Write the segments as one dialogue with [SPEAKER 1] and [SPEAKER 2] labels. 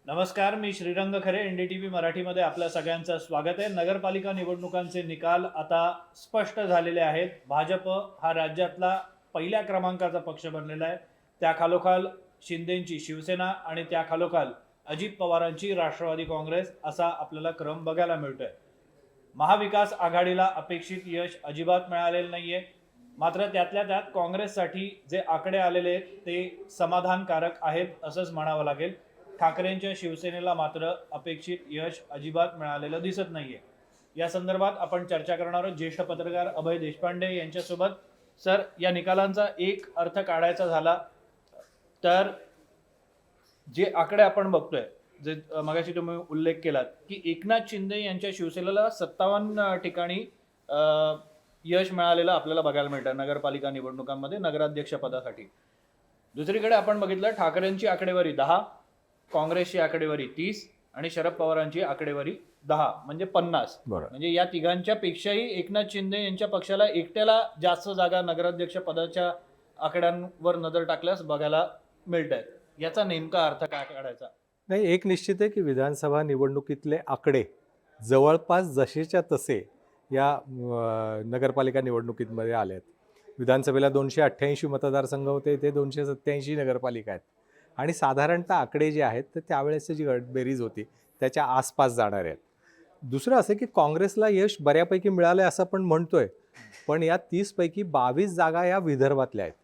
[SPEAKER 1] नमस्कार, मी श्रीरंग खरे. NDTV मराठीमध्ये आपल्या सगळ्यांचं स्वागत आहे. नगरपालिका निवडणुकांचे निकाल आता स्पष्ट झालेले आहेत. भाजप हा राज्यातला पहिल्या क्रमांकाचा पक्ष बनलेला आहे. त्याखालोखाल शिंदेंची शिवसेना आणि त्याखालोखाल अजित पवारांची राष्ट्रवादी काँग्रेस असा आपल्याला क्रम बघायला मिळतोय. महाविकास आघाडीला अपेक्षित यश अजिबात मिळालेलं नाहीये. मात्र त्यातल्या त्यात काँग्रेससाठी जे आकडे आलेले आहेत ते समाधानकारक आहेत असंच म्हणावं लागेल. ठाकरेंच्या शिवसेनेला मात्र अपेक्षित यश अजिबात मिळालेलं दिसत नाहीये. या संदर्भात आपण चर्चा करणार आहोत ज्येष्ठ पत्रकार अभय देशपांडे यांच्यासोबत. सर, या निकालांचा एक अर्थ काढायचा झाला तर जे आकडे आपण बघतोय, जे मगाशी तुम्ही उल्लेख केलात की एकनाथ शिंदे यांच्या शिवसेनेला 57 ठिकाणी यश मिळालेलं आपल्याला बघायला मिळतं नगरपालिका निवडणुकांमध्ये नगराध्यक्ष पदासाठी. दुसरीकडे आपण बघितलं ठाकरेंची आकडेवारी 10, काँग्रेसची आकडेवारी 30 आणि शरद पवारांची आकडेवारी 10, म्हणजे 50. म्हणजे या तिघांच्या पेक्षाही एकनाथ शिंदे यांच्या पक्षाला एकट्याला जास्त जागा नगराध्यक्ष पदाच्या आकड्यांवर नजर टाकल्यास बघायला मिळत आहेत. याचा नेमका अर्थ काय काढायचा?
[SPEAKER 2] नाही, एक निश्चित आहे की विधानसभा निवडणुकीतले आकडे जवळपास जसेच्या तसे या नगरपालिका निवडणुकीमध्ये आले आहेत. विधानसभेला 288 मतदारसंघ होते, इथे 287 नगरपालिका आहेत आणि साधारणतः आकडे जे आहेत तर त्यावेळेसची जी बेरीज होती त्याच्या आसपास जाणारे आहेत. दुसरं असं की काँग्रेसला यश बऱ्यापैकी मिळालं आहे असं आपण म्हणतोय, पण या 30पैकी 22 जागा या विदर्भातल्या आहेत.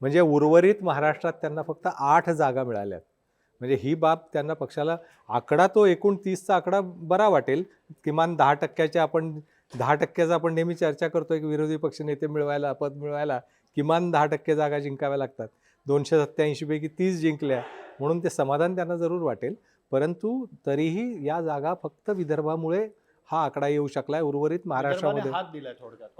[SPEAKER 2] म्हणजे उर्वरित महाराष्ट्रात त्यांना फक्त 8 जागा मिळाल्या आहेत. म्हणजे ही बाब त्यांना पक्षाला आकडा तो एकूण 30चा आकडा बरा वाटेल. किमान 10%च्या आपण 10%चा आपण नेहमी चर्चा करतोय की विरोधी पक्ष नेते मिळवायला पद मिळवायला किमान 10% जागा जिंकाव्या लागतात. 287 पैकी 30 जिंकल्या म्हणून ते समाधान त्यांना जरूर वाटेल. परंतु तरीही या जागा फक्त विदर्भामुळे हा आकडा येऊ शकलाय. उर्वरित महाराष्ट्रामध्ये
[SPEAKER 1] हात दिलाय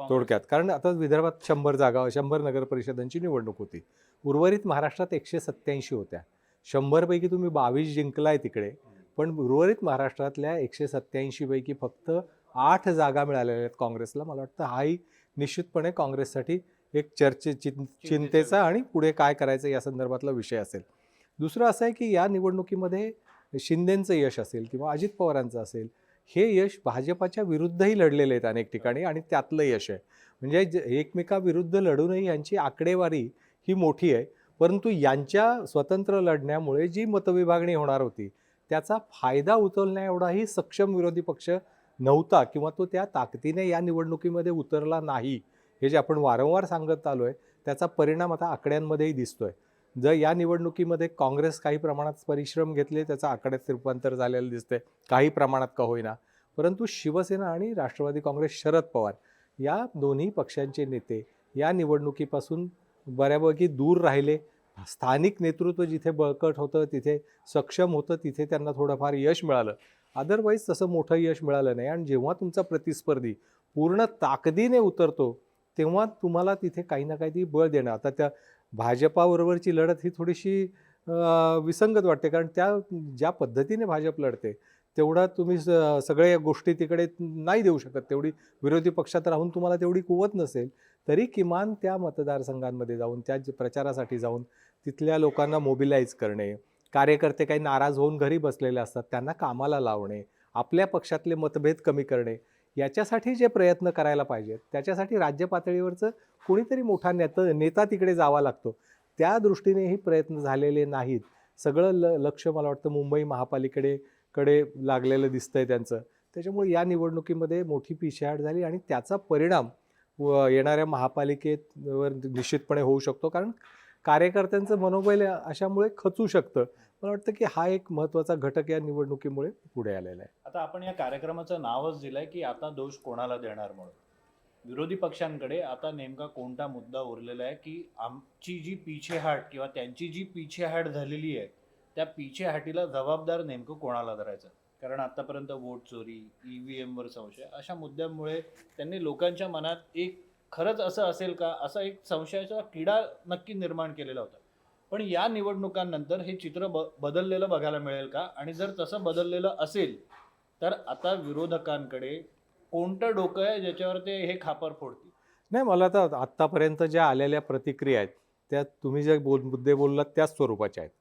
[SPEAKER 2] थोडक्यात कारण आता विदर्भात 100 नगर परिषदांची निवडणूक होती. उर्वरित महाराष्ट्रात 187 होत्या. 100 पैकी तुम्ही 22 जिंकलाय तिकडे, पण उर्वरित महाराष्ट्रातल्या 187 पैकी फक्त 8 जागा मिळालेल्या आहेत काँग्रेसला. मला वाटतं हाही निश्चितपणे काँग्रेससाठी एक चिंतेचा आणि पुढे काय करायचं या संदर्भातला विषय असेल. दुसरं असं आहे की या निवडणुकीमध्ये शिंदेंचं यश असेल किंवा अजित पवारांचं असेल, हे यश भाजपाच्या विरुद्धही लढलेले आहेत अनेक ठिकाणी आणि त्यातलं यश आहे. म्हणजे एकमेकाविरुद्ध लढूनही यांची आकडेवारी ही मोठी आहे. परंतु यांच्या स्वतंत्र लढण्यामुळे जी मतविभागणी होणार होती त्याचा फायदा उचलण्या एवढाही सक्षम विरोधी पक्ष नव्हता किंवा तो त्या ताकदीने या निवडणुकीमध्ये उतरला नाही. हे जे आपण वारंवार सांगत आलो आहे त्याचा परिणाम आता आकड्यांमध्येही दिसतोय. जर या निवडणुकीमध्ये काँग्रेस काही प्रमाणात परिश्रम घेतले त्याचा आकड्यात रूपांतर झालेलं दिसतंय, काही प्रमाणात का होईना. परंतु शिवसेना आणि राष्ट्रवादी काँग्रेस शरद पवार या दोन्ही पक्षांचे नेते या निवडणुकीपासून बऱ्यापैकी दूर राहिले. स्थानिक नेतृत्व जिथे बळकट होतं, तिथे सक्षम होतं, तिथे त्यांना थोडंफार यश मिळालं. अदरवाईज तसं मोठं यश मिळालं नाही. आणि जेव्हा तुमचा प्रतिस्पर्धी पूर्ण ताकदीने उतरतो तेव्हा तुम्हाला तिथे काही ना काही बळ देणं. आता त्या भाजपाबरोबरची लढत ही थोडीशी विसंगत वाटते, कारण त्या ज्या पद्धतीने भाजप लढते तेवढा तुम्ही सगळ्या गोष्टी तिकडे नाही देऊ शकत. तेवढी विरोधी पक्षात राहून तुम्हाला तेवढी कुवत नसेल तरी किमान त्या मतदारसंघांमध्ये जाऊन त्या प्रचारासाठी जाऊन तिथल्या लोकांना मोबिलाईज करणे, कार्यकर्ते काही नाराज होऊन घरी बसलेले असतात त्यांना कामाला लावणे, आपल्या पक्षातले मतभेद कमी करणे, याच्यासाठी जे प्रयत्न करायला पाहिजेत त्याच्यासाठी राज्य पातळीवरचं कोणीतरी मोठा नेता तिकडे जावा लागतो. त्या दृष्टीनेही प्रयत्न झालेले नाहीत. सगळं लक्ष मला वाटतं मुंबई महापालिकेकडे लागलेलं दिसतंय त्यांचं. त्याच्यामुळे या निवडणुकीमध्ये मोठी पिछेहाट झाली आणि त्याचा परिणाम येणाऱ्या महापालिकेवर निश्चितपणे होऊ शकतो, कारण कार्यकर्त्यांचं मनोबल अशामुळे खचू शकतं. मला वाटतं की हा एक महत्त्वाचा घटक या निवडणुकीमुळे पुढे आलेला आहे.
[SPEAKER 1] आता आपण या कार्यक्रमाचं नावच दिलंय की आता दोष कोणाला देणार म्हणून. विरोधी पक्षांकडे आता नेमका कोणता मुद्दा उरलेला आहे की आमची जी पिछेहाट किंवा त्यांची जी पिछेहाट झालेली आहे त्या पिछेहाटीला जबाबदार नेमकं कोणाला धरायचं? कारण आतापर्यंत वोट चोरी, EVM वर संशय अशा मुद्द्यांमुळे त्यांनी लोकांच्या मनात एक खरंच असं असेल का असा एक संशयाचा किडा नक्की निर्माण केलेला होता. पण या निवडणुकांनंतर हे चित्र बदललेलं बघायला मिळेल का? आणि जर तसं बदललेलं असेल तर आता विरोधकांकडे कोणतं डोकं आहे ज्याच्यावर ते हे खापर फोडतील?
[SPEAKER 2] नाही, मला तर आत्तापर्यंत ज्या आलेल्या प्रतिक्रिया आहेत त्या तुम्ही जे मुद्दे बोललात त्याच स्वरूपाच्या आहेत.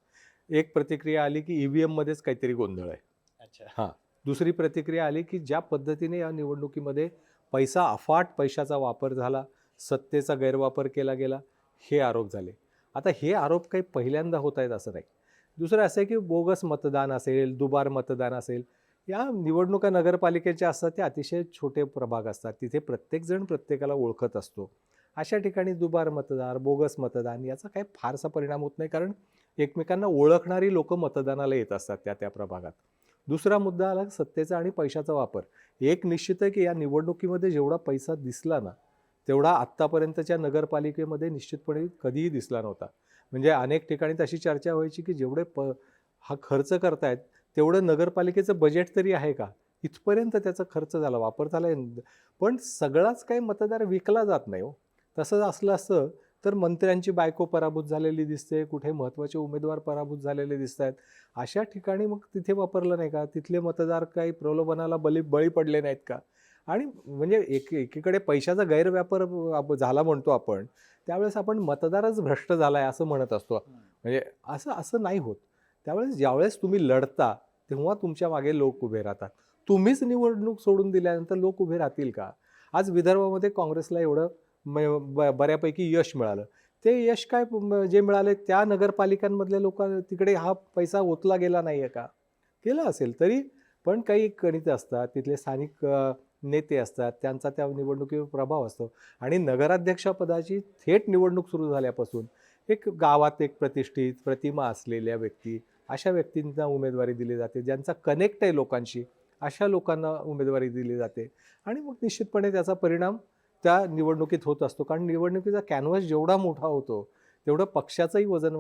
[SPEAKER 2] एक प्रतिक्रिया आली की EVM मध्येच काहीतरी गोंधळ आहे.
[SPEAKER 1] अच्छा.
[SPEAKER 2] हां. दुसरी प्रतिक्रिया आली की ज्या पद्धतीने या निवडणुकीमध्ये अफाट पैशाचा वापर झाला, सत्तेचा गैरवापर केला गेला, हे आरोप झाले. आता हे आरोप काही पहिल्यांदा होत आहेत असं नाही. दुसरं असं आहे की बोगस मतदान असेल, दुबार मतदान असेल, या निवडणुका नगरपालिकेच्या असतात त्या अतिशय छोटे प्रभाग असतात. तिथे प्रत्येकजण प्रत्येकाला ओळखत असतो. अशा ठिकाणी दुबार मतदार, बोगस मतदान याचा काही फारसा परिणाम होत नाही, कारण एकमेकांना ओळखणारी लोकं मतदानाला येत असतात त्या प्रभागात. दुसरा मुद्दा आला सत्तेचा आणि पैशाचा वापर. एक निश्चित आहे की या निवडणुकीमध्ये जेवढा पैसा दिसला ना, तेवढा आत्तापर्यंतच्या नगरपालिकेमध्ये निश्चितपणे कधीही दिसला नव्हता. म्हणजे अनेक ठिकाणी तशी चर्चा व्हायची की जेवढे हा खर्च करतायत तेवढं नगरपालिकेचं बजेट तरी आहे का? इथपर्यंत त्याचा खर्च झाला, वापर झाला आहे. पण सगळाच काही मतदार विकला जात नाही हो. तसं असलं असतं तर मंत्र्यांची बायको पराभूत झालेली दिसते, कुठे महत्त्वाचे उमेदवार पराभूत झालेले दिसत आहेत. अशा ठिकाणी मग तिथे वापरलं नाही का? तिथले मतदार काही प्रलोभनाला बळी पडले नाहीत का? आणि म्हणजे एकीकडे पैशाचा गैरव्यापार झाला म्हणतो आपण, त्यावेळेस आपण मतदारच भ्रष्ट झाला आहे असं म्हणत असतो. म्हणजे असं नाही होत. त्यावेळेस ज्यावेळेस तुम्ही लढता तेव्हा तुमच्या मागे लोक उभे राहतात. तुम्हीच निवडणूक सोडून दिल्यानंतर लोक उभे राहतील का? आज विदर्भामध्ये काँग्रेसला एवढं बऱ्यापैकी यश मिळालं. ते यश काय जे मिळाले त्या नगरपालिकांमधल्या लोकांना तिकडे हा पैसा ओतला गेला नाही आहे का? केला असेल तरी, पण काही गणितं असतात, तिथले स्थानिक नेते असतात, त्यांचा त्या निवडणुकीवर प्रभाव असतो. आणि नगराध्यक्षपदाची थेट निवडणूक सुरू झाल्यापासून एक गावात एक प्रतिष्ठित प्रतिमा असलेल्या व्यक्ती, अशा व्यक्तींना उमेदवारी दिली जाते. ज्यांचा कनेक्ट आहे लोकांशी, अशा लोकांना उमेदवारी दिली जाते. आणि मग निश्चितपणे त्याचा परिणाम त्या निवडणुकीत होत असतो. कारण निवडणुकीचा कॅनव्हास जेवढा मोठा होतो तेवढं पक्षाचंही वजन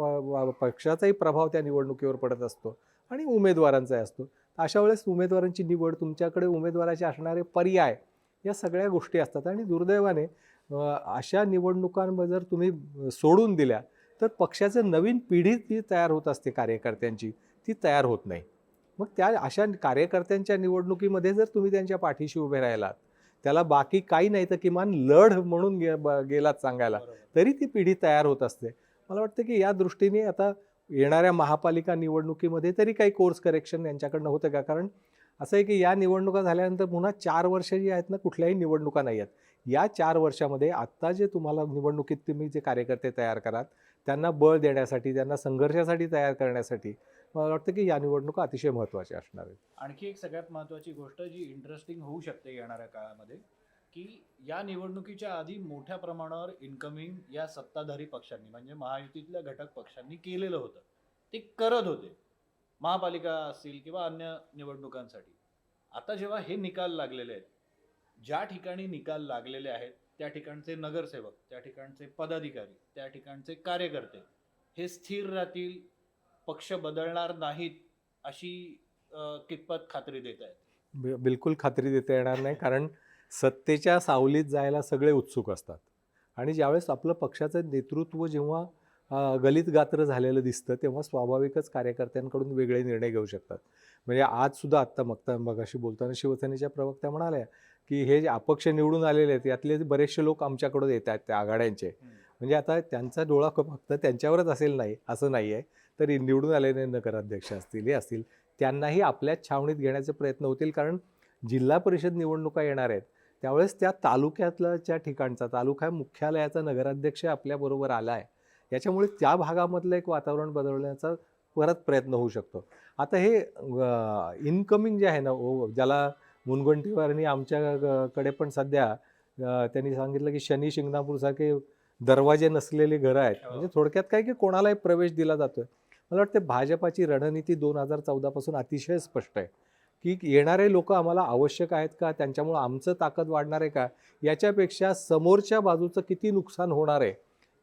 [SPEAKER 2] पक्षाचाही प्रभाव त्या निवडणुकीवर पडत असतो आणि उमेदवारांचाही असतो. अशा वेळेस उमेदवारांची निवड, तुमच्याकडे उमेदवाराचे असणारे पर्याय, या सगळ्या गोष्टी असतात. आणि दुर्दैवाने अशा निवडणुकांमध्ये जर तुम्ही सोडून दिल्या तर पक्षाचं नवीन पिढी ती तयार होत असते कार्यकर्त्यांची, ती तयार होत नाही. मग त्या अशा कार्यकर्त्यांच्या निवडणुकीमध्ये जर तुम्ही त्यांच्या पाठीशी उभे राहिलात, त्याला बाकी काही नाही तर किमान लढ म्हणून गेलात सांगायला, तरी ती पिढी तयार होत असते. मला वाटतं की या दृष्टीने आता येणाऱ्या महापालिका निवडणुकीमध्ये तरी काही कोर्स करेक्शन यांच्याकडनं होतं का? कारण असं आहे की या निवडणुका झाल्यानंतर पुन्हा 4 वर्ष जी आहेत ना, कुठल्याही निवडणुका नाही आहेत. या 4 वर्षामध्ये आत्ता जे तुम्हाला निवडणुकीत तुम्ही जे कार्यकर्ते तयार कराल, त्यांना बळ देण्यासाठी, त्यांना संघर्षासाठी तयार करण्यासाठी मला वाटतं की या निवडणुका अतिशय महत्त्वाच्या असणार आहेत.
[SPEAKER 1] आणखी एक सगळ्यात महत्त्वाची गोष्ट जी इंटरेस्टिंग होऊ शकते येणाऱ्या काळामध्ये, की या निवडणुकीच्या आधी मोठ्या प्रमाणावर इन्कमिंग या सत्ताधारी पक्षांनी म्हणजे महायुतीतल्या घटक पक्षांनी केलेलं होतं, ते करत होते महापालिका असतील किंवा अन्य निवडणुकांसाठी. आता जेव्हा हे निकाल लागलेले आहेत, ज्या ठिकाणी निकाल लागलेले आहेत त्या ठिकाणचे नगरसेवक, त्या ठिकाणचे पदाधिकारी, त्या ठिकाणचे कार्यकर्ते हे स्थिर राहतील, पक्ष बदलणार नाहीत, अशी कितपत खात्री देत आहेत?
[SPEAKER 2] बिलकुल खात्री देता येणार नाही, कारण सत्तेच्या सावलीत जायला सगळे उत्सुक असतात. आणि ज्यावेळेस आपलं पक्षाचं नेतृत्व जेव्हा गलित गात्र झालेलं दिसतं, तेव्हा स्वाभाविकच कार्यकर्त्यांकडून वेगळे निर्णय घेऊ शकतात. म्हणजे आजसुद्धा मगाशी बोलताना शिवसेनेच्या प्रवक्त्या म्हणाल्या की हे जे अपक्ष निवडून आलेले आहेत यातले बरेचसे लोक आमच्याकडे येत आहेत त्या आघाड्यांचे. म्हणजे आता त्यांचा डोळा फक्त त्यांच्यावरच असेल नाही असं नाही आहे, तर निवडून आलेले नगराध्यक्ष असतील, हे असतील, त्यांनाही आपल्याच छावणीत घेण्याचे प्रयत्न होतील. कारण जिल्हा परिषद निवडणुका येणार आहेत, त्यावेळेस त्या तालुक्यातल्या ठिकाणचा तालुका मुख्यालयाचा नगराध्यक्ष आपल्याबरोबर आला आहे, याच्यामुळे त्या भागामधलं एक वातावरण बदलण्याचा परत प्रयत्न होऊ शकतो. आता हे इनकमिंग जे आहे ना, ज्याला मुनगंटीवारांनी आमच्याकडे पण सध्या त्यांनी सांगितलं की शनी शिंगणापूरसारखे दरवाजे नसलेले घरं आहेत. म्हणजे थोडक्यात काय की कोणालाही प्रवेश दिला जातोय. मला वाटतं भाजपाची रणनीती 2014 पासून अतिशय स्पष्ट आहे की येणारे लोक आम्हाला आवश्यक आहेत का, त्यांच्यामुळे आमचं ताकद वाढणार आहे का, याच्यापेक्षा समोरच्या बाजूचं किती नुकसान होणार आहे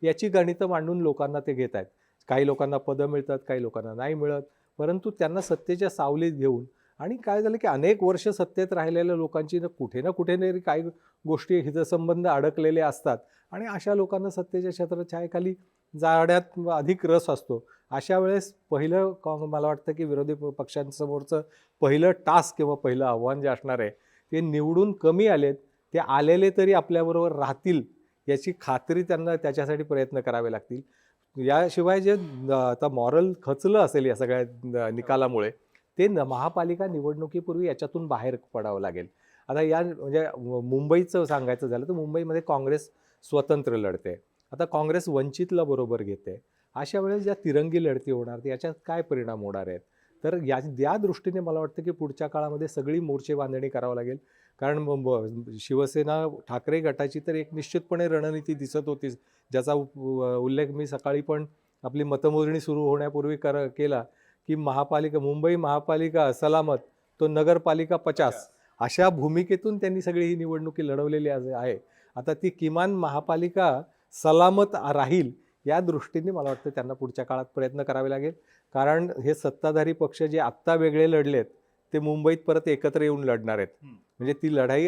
[SPEAKER 2] याची गणितं मांडून लोकांना ते घेत आहेत. काही लोकांना पदं मिळतात, काही लोकांना नाही मिळत, परंतु त्यांना सत्तेच्या सावलीत घेऊन. आणि काय झालं की अनेक वर्ष सत्तेत राहिलेल्या लोकांची कुठे तरी काही गोष्टी हितसंबंध अडकलेले असतात आणि अशा लोकांना सत्तेच्या छत्रछायेखाली जाण्यात अधिक रस असतो. अशा वेळेस पहिलं मला वाटतं की विरोधी पक्षांसमोरचं पहिलं टास्क किंवा पहिलं आव्हान जे असणार आहे ते निवडून कमी आलेत, ते आलेले तरी आपल्याबरोबर राहतील याची खात्री त्यांना त्याच्यासाठी प्रयत्न करावे लागतील. याशिवाय जे आता मॉरल खचलं असेल या सगळ्या निकालामुळे, ते महापालिका निवडणुकीपूर्वी याच्यातून बाहेर पडावं लागेल. आता या म्हणजे मुंबईचं सांगायचं झालं तर मुंबईमध्ये काँग्रेस स्वतंत्र लढते. आता काँग्रेस वंचितला बरोबर घेते. अशा वेळेस ज्या तिरंगी लढती होणार याच्यात काय परिणाम होणार आहेत? तर या दृष्टीने मला वाटतं की पुढच्या काळामध्ये सगळी मोर्चे बांधणी करावं लागेल. कारण शिवसेना ठाकरे गटाची तर एक निश्चितपणे रणनीती दिसत होतीच, ज्याचा उल्लेख मी सकाळी पण आपली मतमोजणी सुरू होण्यापूर्वी केला, की मुंबई महापालिका सलामत तो नगरपालिका 50 अशा भूमिकेतून त्यांनी सगळी ही निवडणुकी लढवलेली आहे. आता ती किमान महापालिका सलामत राहील या दृष्टीने मला वाटतं त्यांना पुढच्या काळात प्रयत्न करावे लागेल. कारण हे सत्ताधारी पक्ष जे आत्ता वेगळे लढलेत ते मुंबईत परत एकत्र येऊन लढणार आहेत. म्हणजे ती लढाई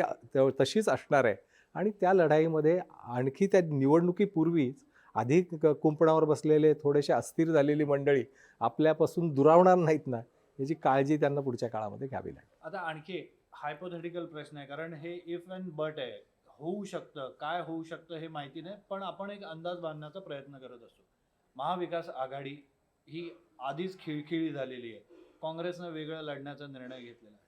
[SPEAKER 2] तशीच असणार आहे आणि त्या लढाईमध्ये आणखी त्या निवडणुकीपूर्वीच अधिक कुंपणावर बसलेले थोडेसे अस्थिर झालेली मंडळी आपल्यापासून दुरावणार नाहीत ना, याची काळजी त्यांना पुढच्या काळामध्ये घ्यावी लागेल.
[SPEAKER 1] आता आणखी हायपोथेटिकल प्रश्न आहे, कारण हे इफ अँड बट आहे. होऊ शकतं, काय होऊ शकतं हे माहिती नाही, पण आपण एक अंदाज बांधण्याचा प्रयत्न करत असतो. महाविकास आघाडी ही आधीच खिळखिळी झालेली आहे. काँग्रेसनं वेगळं लढण्याचा निर्णय घेतलेला आहे.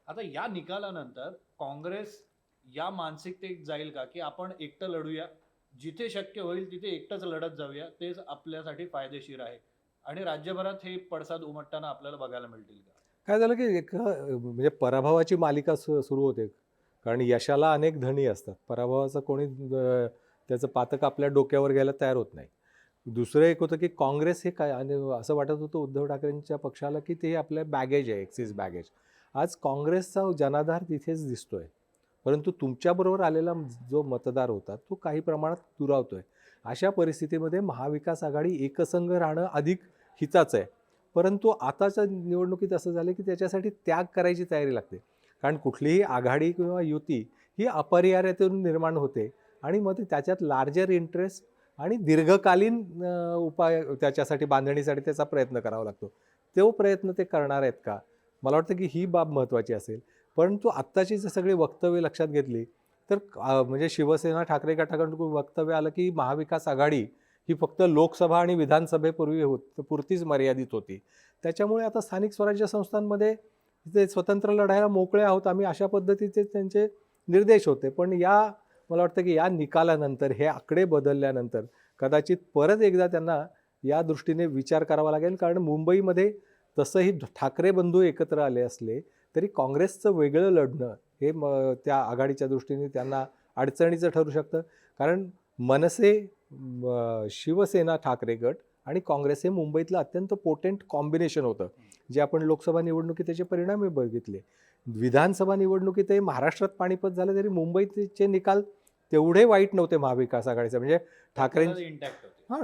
[SPEAKER 1] आता या निकालानंतर काँग्रेस या मानसिकतेत जाईल का, की आपण एकटं लढूया, जिथे शक्य होईल तिथे एकटंच लढत जाऊया, तेच आपल्यासाठी फायदेशीर आहे आणि राज्यभरात हे पडसाद उमटताना आपल्याला बघायला मिळतील का?
[SPEAKER 2] काय झालं की एक म्हणजे पराभवाची मालिका सुरू होते. कारण यशाला अनेक धनी असतात. पराभवाचं कोणी त्याचं पातक आपल्या डोक्यावर घ्यायला तयार होत नाही. दुसरं एक होतं की काँग्रेस हे काय, आणि असं वाटत होतं उद्धव ठाकरेंच्या पक्षाला की ते आपल्या बॅगेज आहे, एक्सिस बॅगेज. आज काँग्रेसचा जनाधार तिथेच दिसतोय. परंतु तुमच्याबरोबर आलेला जो मतदार होता तो काही प्रमाणात दुरावतोय. अशा परिस्थितीमध्ये महाविकास आघाडी एकसंघ राहणं अधिक हिताचं आहे. परंतु आताच्या निवडणुकीत असं झालं की त्याच्यासाठी त्याग करायची तयारी लागते. कारण कुठलीही आघाडी किंवा युती ही अपरिहार्यतेतून निर्माण होते आणि मग त्याच्यात लार्जर इंटरेस्ट आणि दीर्घकालीन उपाय त्याच्यासाठी बांधणीसाठी त्याचा प्रयत्न करावा लागतो. तो प्रयत्न ते करणार आहेत का? मला वाटतं की ही बाब महत्त्वाची असेल. परंतु आत्ताची जर सगळी वक्तव्य लक्षात घेतली तर म्हणजे शिवसेना ठाकरे गटाकडून वक्तव्य आलं की महाविकास आघाडी ही फक्त लोकसभा आणि विधानसभेपूर्वी पुरतीच मर्यादित होती. त्याच्यामुळे आता स्थानिक स्वराज्य संस्थांमध्ये ते स्वतंत्र लढायला मोकळे आहोत आम्ही, अशा पद्धतीचे त्यांचे निर्देश होते. पण मला वाटतं की या निकालानंतर हे आकडे बदलल्यानंतर कदाचित परत एकदा त्यांना या दृष्टीने विचार करावा लागेल. कारण मुंबईमध्ये तसंही ठाकरे बंधू एकत्र आले असले तरी काँग्रेसचं वेगळं लढणं हे त्या आघाडीच्या दृष्टीने त्यांना अडचणीचं ठरू शकतं. कारण मनसे, शिवसेना ठाकरे गट आणि काँग्रेस हे मुंबईतलं अत्यंत पोटेंट कॉम्बिनेशन होतं, जे आपण लोकसभा निवडणुकीत त्याचे परिणामही बघितले. विधानसभा निवडणुकीतही महाराष्ट्रात पाणीपत झालं तरी मुंबईचे निकाल तेवढे वाईट नव्हते महाविकास आघाडीचे. म्हणजे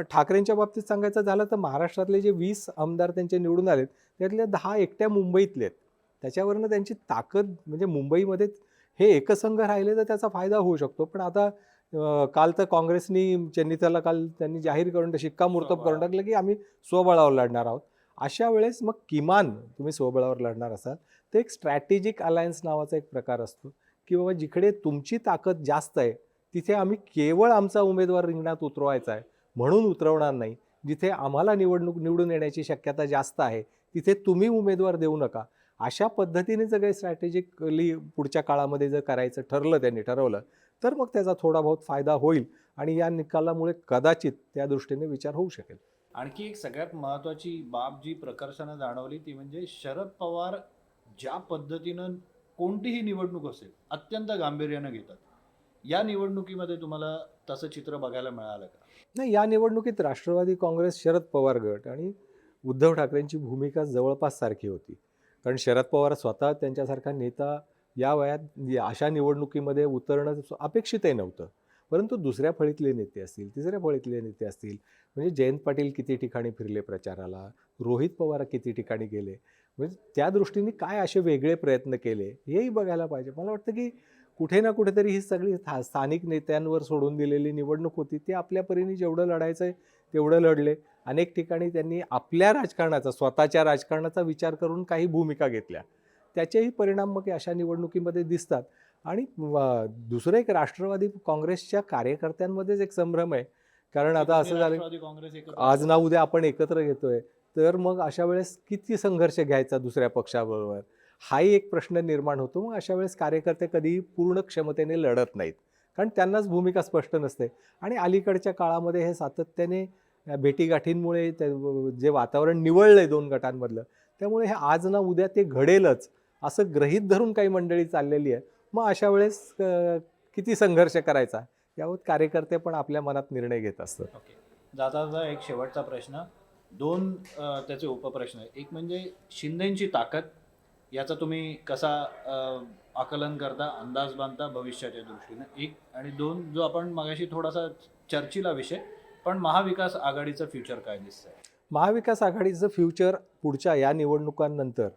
[SPEAKER 2] ठाकरेंच्या बाबतीत सांगायचं झालं तर महाराष्ट्रातले जे 20 आमदार त्यांचे निवडून आलेत त्यातले 10 एकट्या मुंबईतले आहेत. त्याच्यावरनं त्यांची ताकद म्हणजे मुंबईमध्ये हे एकसंघ राहिले तर त्याचा फायदा होऊ शकतो. पण आता काल तर काँग्रेसनी चेन्नईला काल त्यांनी जाहीर करून शिक्कामोर्तब करून टाकलं की आम्ही स्वबळावर लढणार आहोत. अशा वेळेस मग किमान तुम्ही स्वबळावर लढणार असाल तर एक स्ट्रॅटेजिक अलायन्स नावाचा एक प्रकार असतो की बाबा जिकडे तुमची ताकद जास्त आहे तिथे आम्ही केवळ आमचा उमेदवार रिंगणात उतरवायचा आहे म्हणून उतरवणार नाही. जिथे आम्हाला निवडून येण्याची शक्यता जास्त आहे तिथे तुम्ही उमेदवार देऊ नका. अशा पद्धतीने जर काही स्ट्रॅटेजिकली पुढच्या काळामध्ये जर करायचं त्यांनी ठरवलं तर मग त्याचा थोडा बहुत फायदा होईल आणि या निकालामुळे कदाचित त्या दृष्टीने विचार होऊ शकेल.
[SPEAKER 1] आणखी एक सगळ्यात महत्त्वाची बाब जी प्रकर्षानं जाणवली ती म्हणजे शरद पवार ज्या पद्धतीनं कोणतीही निवडणूक असेल अत्यंत गांभीर्यानं घेतात. या निवडणुकीमध्ये तुम्हाला तसं चित्र बघायला मिळालं का?
[SPEAKER 2] नाही, या निवडणुकीत राष्ट्रवादी काँग्रेस, शरद पवार गट आणि उद्धव ठाकरेंची भूमिका जवळपास सारखी होती. कारण शरद पवार स्वतः त्यांच्यासारखा नेता या वयात अशा निवडणुकीमध्ये उतरणं अपेक्षितही नव्हतं. परंतु दुसऱ्या फळीतले नेते असतील, तिसऱ्या फळीतले नेते असतील, म्हणजे जयंत पाटील किती ठिकाणी फिरले प्रचाराला, रोहित पवार किती ठिकाणी गेले, म्हणजे त्या दृष्टीने काय असे वेगळे प्रयत्न केले हेही बघायला पाहिजे. मला वाटतं की कुठे ना कुठेतरी ही सगळी स्थानिक नेत्यांवर सोडून दिलेली निवडणूक होती. ते आपल्या परीने जेवढं लढायचं आहे तेवढं लढले. अनेक ठिकाणी त्यांनी आपल्या राजकारणाचा, स्वतःच्या राजकारणाचा विचार करून काही भूमिका घेतल्या. त्याचेही परिणाम मग अशा निवडणुकीमध्ये दिसतात. आणि दुसरं एक राष्ट्रवादी काँग्रेसच्या कार्यकर्त्यांमध्येच एक संभ्रम आहे कारण आता असं झालं
[SPEAKER 1] राष्ट्रवादी काँग्रेस एकत्र
[SPEAKER 2] आज ना उद्या आपण एकत्र घेतोय, तर मग अशा वेळेस किती संघर्ष घ्यायचा दुसऱ्या पक्षाबरोबर, हाही एक प्रश्न निर्माण होतो. मग अशा वेळेस कार्यकर्ते कधी पूर्ण क्षमतेने लढत नाहीत, कारण त्यांनाच भूमिका स्पष्ट नसते. आणि अलीकडच्या काळामध्ये हे सातत्याने भेटीगाठींमुळे जे वातावरण निवळलंय दोन गटांमधलं, त्यामुळे हे आज ना उद्या ते घडेलच असं गृहीत धरून काही मंडळी चाललेली आहे. मग अशा वेळेस किती संघर्ष करायचा यावर कार्यकर्ते पण आपल्या मनात निर्णय घेत असतात.
[SPEAKER 1] ओके. जाता जाता एक शेवटचा प्रश्न, दोन त्याचे उपप्रश्न आहे. एक म्हणजे शिंदेची ताकद, याचा तुम्ही कसा आकलन करता, अंदाज बांधता भविष्याच्या दृष्टीने, एक. आणि दोन, जो आपण मगाशी थोडासा चर्चेला विषय, पण महाविकास आघाडीचं फ्युचर काय दिसतंय?
[SPEAKER 2] महाविकास आघाडीचं फ्युचर पुढच्या या निवडणुकांनंतर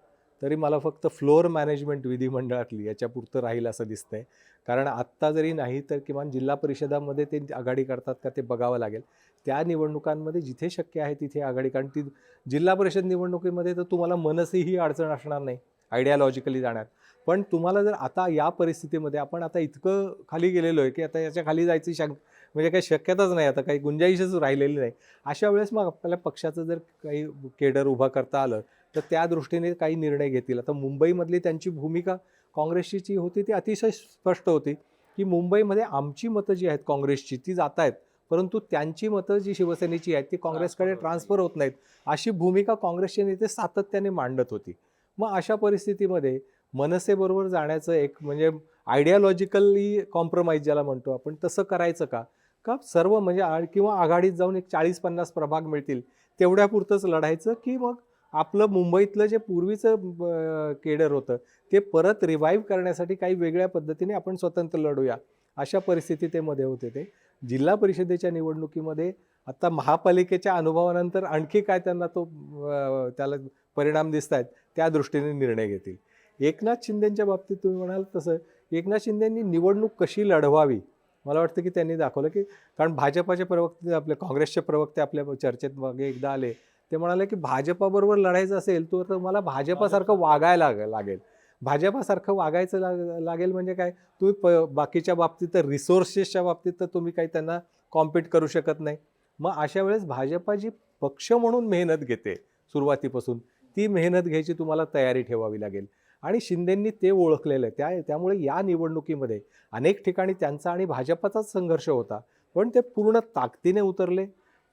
[SPEAKER 2] तरी मला फक्त फ्लोअर मॅनेजमेंट विधिमंडळातली याच्यापुरतं राहील असं दिसतंय. कारण आत्ता जरी नाही तर किमान जिल्हा परिषदामध्ये ते आघाडी करतात का ते बघावं लागेल. त्या निवडणुकांमध्ये जिथे शक्य आहे तिथे आघाडी, कारण ती जिल्हा परिषद निवडणुकीमध्ये तर तुम्हाला मनसेही अडचण असणार नाही, आयडियालॉजिकली जाणार. पण तुम्हाला जर आता या परिस्थितीमध्ये आपण आता इतकं खाली गेलेलो आहे की आता याच्या खाली जायची म्हणजे काही शक्यताच नाही, आता काही गुंजाईशच राहिलेली नाही. अशा वेळेस मग आपल्याला पक्षाचं जर काही केडर उभा करता आलं तर त्या दृष्टीने काही निर्णय घेतील. आता मुंबईमधली त्यांची भूमिका काँग्रेसची जी होती ती अतिशय स्पष्ट होती की मुंबईमध्ये आमची मतं जी आहेत काँग्रेसची ती जात आहेत, परंतु त्यांची मतं जी शिवसेनेची आहेत ती काँग्रेसकडे ट्रान्सफर होत नाहीत, अशी भूमिका काँग्रेसचे नेते सातत्याने मांडत होती. मग अशा परिस्थितीमध्ये मनसेबरोबर जाण्याचं एक म्हणजे आयडियालॉजिकली कॉम्प्रोमाइज ज्याला म्हणतो आपण, तसं करायचं का सर्व म्हणजे किंवा आघाडीत जाऊन एक 40-50 प्रभाग मिळतील तेवढ्यापुरतंच लढायचं, की मग आपलं मुंबईतलं जे पूर्वीचं केडर होतं ते परत रिवाईव्ह करण्यासाठी काही वेगळ्या पद्धतीने आपण स्वतंत्र लढूया, अशा परिस्थितीमध्ये होते ते. जिल्हा परिषदेच्या निवडणुकीमध्ये आता महापालिकेच्या अनुभवानंतर आणखी काय त्यांना त्याला परिणाम दिसत आहेत त्या दृष्टीने निर्णय घेतील. एकनाथ शिंदेंच्या बाबतीत तुम्ही म्हणाल तसं एकनाथ शिंदेंनी निवडणूक कशी लढवावी मला वाटतं की त्यांनी दाखवलं, की कारण भाजपाचे प्रवक्ते आपले काँग्रेसचे प्रवक्ते आपल्या चर्चेत मागे एकदा आले, ते म्हणाले की भाजपाबरोबर लढायचं असेल तर तुम्हाला भाजपासारखं वागायला लागेल. भाजपासारखं वागायचं लागेल म्हणजे काय, तुम्ही बाकीच्या बाबतीत तर रिसोर्सेसच्या बाबतीत तर तुम्ही काही त्यांना कॉम्पीट करू शकत नाही. मग अशा वेळेस भाजपा जी पक्ष म्हणून मेहनत घेते सुरुवातीपासून, ती मेहनत घ्यायची तुम्हाला तयारी ठेवावी लागेल. आणि शिंदेंनी ते ओळखलेलं आहे. त्यामुळे या निवडणुकीमध्ये अनेक ठिकाणी त्यांचा आणि भाजपाचाच संघर्ष होता, पण ते पूर्ण ताकदीने उतरले.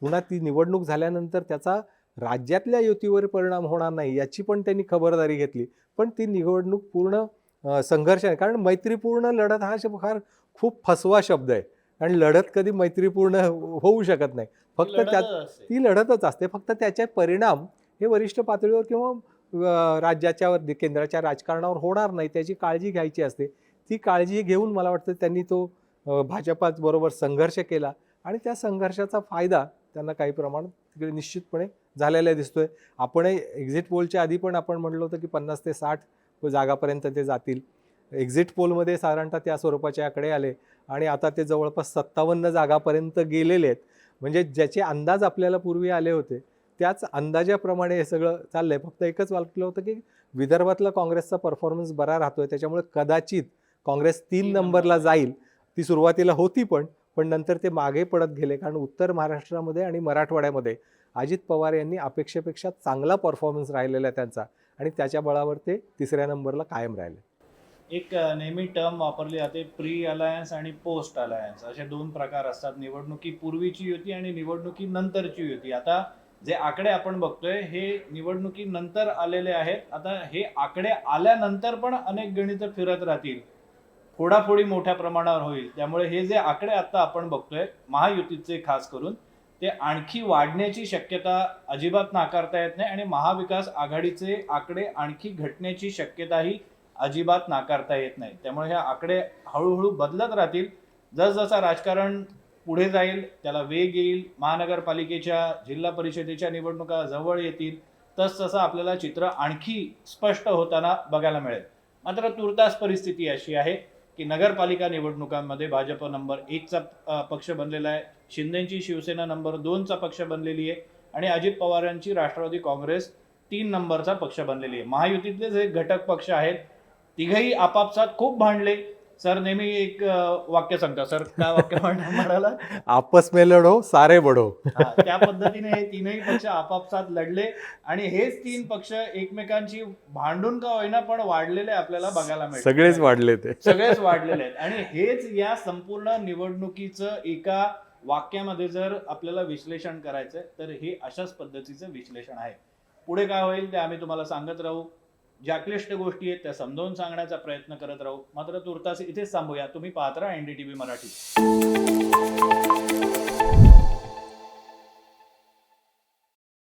[SPEAKER 2] पुन्हा ती निवडणूक झाल्यानंतर त्याचा राज्यातल्या युतीवर परिणाम होणार नाही याची पण त्यांनी खबरदारी घेतली. पण ती निवडणूक पूर्ण संघर्ष आहे, कारण मैत्रीपूर्ण लढत हा फार खूप फसवा शब्द आहे. कारण लढत कधी मैत्रीपूर्ण होऊ शकत नाही, फक्त ती लढतच असते. फक्त त्याचे परिणाम हे वरिष्ठ पातळीवर किंवा राज्याच्या केंद्राच्या राजकारणावर होणार नाही, त्याची काळजी घ्यायची असते. ती काळजी घेऊन मला वाटतं त्यांनी भाजपाबरोबर संघर्ष केला आणि त्या संघर्षाचा फायदा त्यांना काही प्रमाणात तिकडे निश्चितपणे झालेला दिसतोय. आपण एक्झिट पोलच्या आधी पण आपण म्हणलो होतं की 50 ते 60 जागापर्यंत ते जातील. एक्झिट पोलमध्ये साधारणतः त्या स्वरूपाचे आकडे आले आणि आता ते जवळपास 57 जागापर्यंत गेलेले आहेत. म्हणजे ज्याचे अंदाज आपल्याला पूर्वी आले होते त्याच अंदाजाप्रमाणे हे सगळं चाललंय. फक्त एकच वाटलं होतं की विदर्भातला काँग्रेसचा परफॉर्मन्स बरा राहतोय, त्याच्यामुळे कदाचित काँग्रेस 3 नंबरला जाईल. ती सुरुवातीला होती पण नंतर ते मागे पडत गेले, कारण उत्तर महाराष्ट्रामध्ये आणि मराठवाड्यामध्ये अजित पवार यांनी अपेक्षेपेक्षा चांगला परफॉर्मन्स राहिलेला आहे त्यांचा आणि त्याच्या बळावर ते 3ऱ्या नंबरला कायम राहिले.
[SPEAKER 1] एक नेहमी टर्म वापरली जाते, प्री अलायन्स आणि पोस्ट अलायन्स असे 2 प्रकार असतात. निवडणुकीपूर्वीची युती आणि निवडणुकीनंतरची युती. आता जे आकडे आपण बघतोय हे निवडणुकीनंतर आलेले आहेत. आता हे आकडे आल्यानंतर पण अनेक गणितं फिरत राहतील, फोडाफोडी मोठ्या प्रमाणावर होईल. त्यामुळे हे जे आकडे आता आपण बघतोय महायुतीचे खास करून, ते आणखी वाढण्याची शक्यता अजिबात नाकारता येत नाही आणि महाविकास आघाडीचे आकडे आणखी घटण्याची शक्यताही अजिबात नाकारता येत नाही. त्यामुळे हे आकडे हळूहळू बदलत राहतील. जसजसा राजकारण पुढे जाईल त्याला वेग येईल, महानगरपालिकेच्या जिल्हा परिषदेच्या निवडणुका जवळ येतील, तसतसं आपल्याला चित्र आणखी स्पष्ट होताना बघायला मिळेल. मात्र तुर्तास परिस्थिती अशी आहे की नगरपालिका निवडणुकांमध्ये भाजप नंबर 1चा पक्ष बनलेला आहे, शिंदेची शिवसेना नंबर 2चा पक्ष बनलेली आहे आणि अजित पवारांची राष्ट्रवादी काँग्रेस 3 नंबरचा पक्ष बनलेली आहे. महायुतीतले जे घटक पक्ष आहेत तिघही आपापसात खूप भांडले, सर नेहमी एक वाक्य सांगता सर, काय वाक्य म्हणाला?
[SPEAKER 2] आपस में लढो सारे बढो.
[SPEAKER 1] हा, त्या पद्धतीने हे तीनही पक्ष आपापसात लढले आणि हेच तीन पक्ष एकमेकांची भांडून का होईना पण वाढलेले आपल्याला बघायला मिळतात.
[SPEAKER 2] सगळेच वाढले ते.
[SPEAKER 1] सगळेच वाढलेले आहेत आणि हेच या संपूर्ण निवडणुकीचं एका वाक्यामध्ये जर आपल्याला विश्लेषण करायचंय तर हे अशाच पद्धतीचं विश्लेषण आहे. पुढे काय होईल ते आम्ही तुम्हाला सांगत राहू. ज्या क्लिष्ट गोष्टी आहेत त्या समजावून सांगण्याचा प्रयत्न करत राहू. मात्र तुर्तास इथेच थांबूया. तुम्ही पाहत राहा NDTV मराठी.